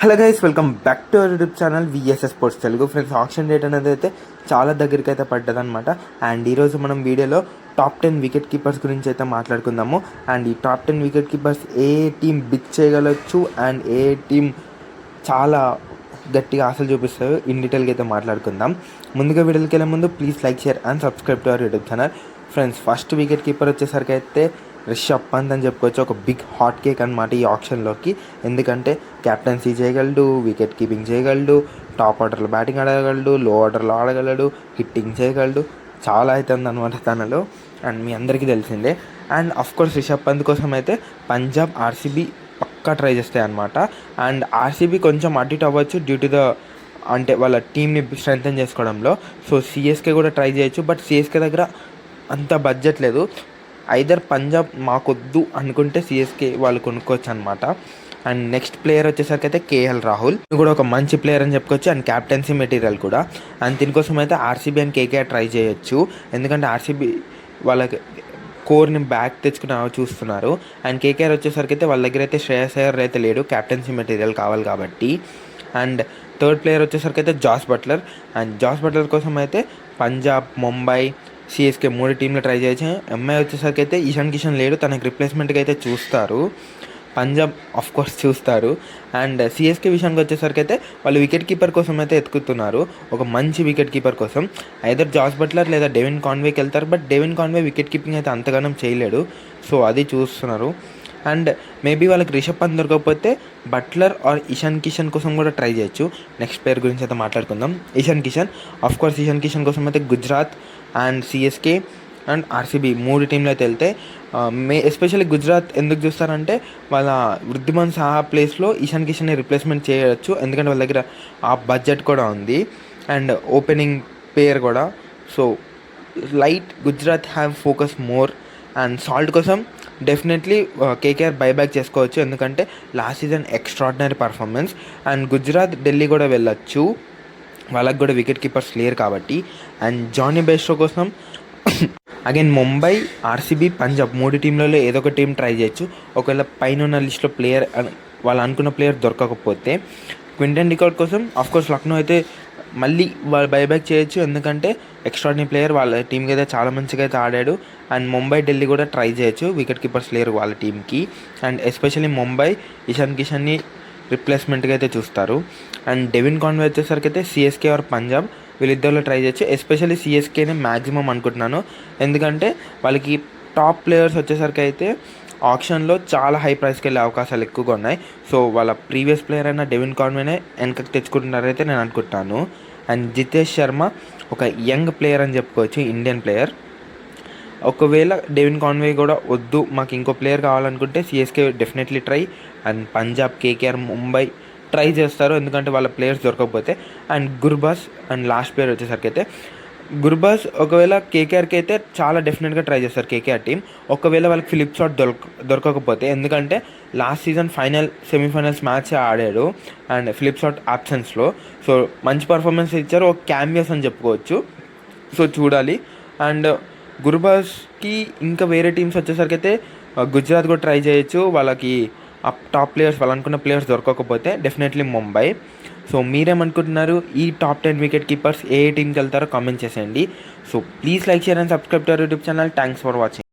Hello guys, welcome back to our YouTube channel VSS sports Telugu. Friends, option date అనేది అయితే చాలా దగ్గరికి అయితే పడ్డదనమాట. అండ్ ఈరోజు మనం వీడియోలో టాప్ 10 వికెట్ కీపర్స్ గురించి అయితే మాట్లాడుకుందాము. అండ్ ఈ టాప్ 10 వికెట్ కీపర్స్ ఏ టీం బిట్ చేయగలచ్చు అండ్ ఏ టీం చాలా గట్టిగా ఆశలు చూపిస్తారు ఇన్ డీటెయిల్గా అయితే మాట్లాడుకుందాం. ముందుగా వీడియోకి వెళ్ళే ముందు please like, share and subscribe to our YouTube channel. Friends, first wicket keeper వచ్చేసరికి అయితే రిషబ్ పంత్ అని చెప్పుకోవచ్చు. ఒక బిగ్ హాట్ కేక్ అనమాట ఈ ఆప్షన్లోకి. ఎందుకంటే క్యాప్టెన్సీ చేయగలడు, వికెట్ కీపింగ్ చేయగలడు, టాప్ ఆర్డర్లో బ్యాటింగ్ ఆడగలడు, లో ఆర్డర్లో ఆడగలడు, హిట్టింగ్ చేయగలడు. చాలా అవుతుంది అనమాట తనలో. అండ్ మీ అందరికీ తెలిసిందే. అండ్ అఫ్కోర్స్ రిషబ్ పంత్ కోసం అయితే పంజాబ్, ఆర్సీబీ పక్కా ట్రై చేస్తాయి అనమాట. అండ్ ఆర్సీబీ కొంచెం అటు ఇటు అవ్వచ్చు డ్యూ టు ద అంటే వాళ్ళ టీంని స్ట్రెంగ్తన్ చేసుకోవడంలో. సో సిఎస్కే కూడా ట్రై చేయొచ్చు, బట్ సిఎస్కే దగ్గర అంత బడ్జెట్ లేదు. ఐదర్ పంజాబ్ మాకొద్దు అనుకుంటే సిఎస్కే వాళ్ళు కొనుక్కోవచ్చు అనమాట. అండ్ నెక్స్ట్ ప్లేయర్ వచ్చేసరికి అయితే కేఎల్ రాహుల్ కూడా ఒక మంచి ప్లేయర్ అని చెప్పుకోవచ్చు. అండ్ క్యాప్టెన్సీ మెటీరియల్ కూడా. అండ్ దీనికోసం అయితే ఆర్సీబీ అండ్ కేకేఆర్ ట్రై చేయొచ్చు. ఎందుకంటే ఆర్సీబీ వాళ్ళకి కోర్ని బ్యాక్ తెచ్చుకుని చూస్తున్నారు. అండ్ కేకేఆర్ వచ్చేసరికి అయితే వాళ్ళ దగ్గర అయితే శ్రేయస్ అయ్యర్ అయితే లేడు, క్యాప్టెన్సీ మెటీరియల్ కావాలి కాబట్టి. అండ్ థర్డ్ ప్లేయర్ వచ్చేసరికి అయితే Jos Buttler. And Jos Buttler కోసం అయితే పంజాబ్, ముంబై, సిఎస్కే 3 టీంలు ట్రై చేయొచ్చు. ఎంఐ వచ్చేసరికి అయితే ఇషాన్ కిషన్ లేడు, తనకి రిప్లేస్మెంట్గా అయితే చూస్తారు. పంజాబ్ ఆఫ్ కోర్స్ చూస్తారు. అండ్ సిఎస్కే విషయానికి వచ్చేసరికి అయితే వాళ్ళు వికెట్ కీపర్ కోసం అయితే ఎత్తుకుతున్నారు, ఒక మంచి వికెట్ కీపర్ కోసం. ఐదర్ జాస్ బట్లర్ లేదా డెవిన్ కాన్వేకి వెళ్తారు, but Devin Conway wicket keeping అయితే అంతగానం చేయలేడు. సో అది చూస్తున్నారు. అండ్ మేబీ వాళ్ళకి రిషబ్ పంత్ దొరకకపోతే బట్లర్ ఆర్ ఇషాన్ కిషన్ కోసం కూడా ట్రై చేయొచ్చు. నెక్స్ట్ ప్లేయర్ గురించి అయితే మాట్లాడుకుందాం. ఇషాన్ కిషన్. ఆఫ్ కోర్స్ ఇషాన్ కిషన్ కోసం అయితే Gujarat and CSK and RCB 3 టీంలు అయితే వెళ్తే ఎస్పెషల్లీ గుజరాత్ ఎందుకు చూస్తారంటే వాళ్ళ వృద్ధిమాన్ సాహా ప్లేస్లో ఇషాన్ కిషన్ని రిప్లేస్మెంట్ చేయవచ్చు. ఎందుకంటే వాళ్ళ దగ్గర ఆ బడ్జెట్ కూడా ఉంది అండ్ ఓపెనింగ్ పేర్ కూడా. So light Gujarat have focus more. And salt కోసం డెఫినెట్లీ కేకేఆర్ బైబ్యాక్ చేసుకోవచ్చు, ఎందుకంటే last season extraordinary performance. And Gujarat, Delhi కూడా వెళ్ళచ్చు, వాళ్ళకి కూడా వికెట్ కీపర్స్ లేరు కాబట్టి. అండ్ జానీ బెస్ట్రో కోసం అగైన్ ముంబై, ఆర్సీబీ, పంజాబ్ 3 టీంలలో ఏదో ఒక టీం ట్రై చేయొచ్చు. ఒకవేళ పైన ఉన్న లిస్ట్లో ప్లేయర్ వాళ్ళు అనుకున్న ప్లేయర్ దొరకకపోతే క్వింటన్ డికాక్ కోసం ఆఫ్కోర్స్ లక్నో అయితే మళ్ళీ వాళ్ళు బైబ్యాక్ చేయొచ్చు, ఎందుకంటే ఎక్స్ట్రాడినరీ ప్లేయర్, వాళ్ళ టీంకి అయితే చాలా మంచిగా అయితే ఆడాడు. అండ్ ముంబై, ఢిల్లీ కూడా ట్రై చేయొచ్చు, వికెట్ కీపర్స్ లేరు వాళ్ళ టీంకి. అండ్ ఎస్పెషల్లీ ముంబై ఇషాన్ కిషన్ని రిప్లేస్మెంట్గా అయితే చూస్తారు. అండ్ డెవిన్ కాన్వే వచ్చేసరికి అయితే సిఎస్కే ఆర్ పంజాబ్ వీళ్ళిద్దరిలో ట్రై చేయొచ్చు. ఎస్పెషల్లీ సిఎస్కేనే మ్యాక్సిమం అనుకుంటున్నాను, ఎందుకంటే వాళ్ళకి టాప్ ప్లేయర్స్ వచ్చేసరికి అయితే ఆప్షన్లో చాలా హై ప్రైస్కి వెళ్ళే అవకాశాలు ఎక్కువగా ఉన్నాయి. సో వాళ్ళ ప్రీవియస్ ప్లేయర్ అయిన డెవిన్ కాన్వేనే వెనకకి తెచ్చుకుంటున్నారైతే నేను అనుకుంటాను. అండ్ జితేష్ శర్మ ఒక యంగ్ ప్లేయర్ అని చెప్పుకోవచ్చు, ఇండియన్ ప్లేయర్. ఒకవేళ డెవిన్ కాన్వే కూడా వద్దు, మాకు ఇంకో ప్లేయర్ కావాలనుకుంటే CSK definitely try. And Punjab, KKR, Mumbai try చేస్తారు, ఎందుకంటే వాళ్ళ ప్లేయర్స్ దొరకకపోతే. And Gurbaz and last player వచ్చేసరికి అయితే గుర్బాస్ ఒకవేళ కేకేఆర్కి అయితే చాలా డెఫినెట్గా ట్రై చేస్తారు కేకేఆర్ టీం. ఒకవేళ వాళ్ళకి ఫిలిప్ షాట్ దొరకకపోతే, ఎందుకంటే లాస్ట్ సీజన్ సెమీఫైనల్స్ మ్యాచ్ ఆడాడు అండ్ ఫిలిప్ షాట్ ఆబ్సెన్స్లో. సో మంచి పర్ఫార్మెన్స్ ఇచ్చారు, ఒక క్యామియోస్ అని చెప్పుకోవచ్చు. సో చూడాలి. అండ్ గుర్బాస్కి ఇంకా వేరే టీమ్స్ వచ్చేసరికి అయితే గుజరాత్ కూడా ట్రై చేయొచ్చు, వాళ్ళకి టాప్ ప్లేయర్స్ వాళ్ళు అనుకున్న ప్లేయర్స్ దొరకకపోతే. డెఫినెట్లీ ముంబై. సో మీరేమనుకుంటున్నారు, ఈ టాప్ 10 వికెట్ కీపర్స్ ఏ టీంకి వెళ్తారో కామెంట్ చేసేయండి. So please like, share and subscribe to our YouTube channel. Thanks for watching.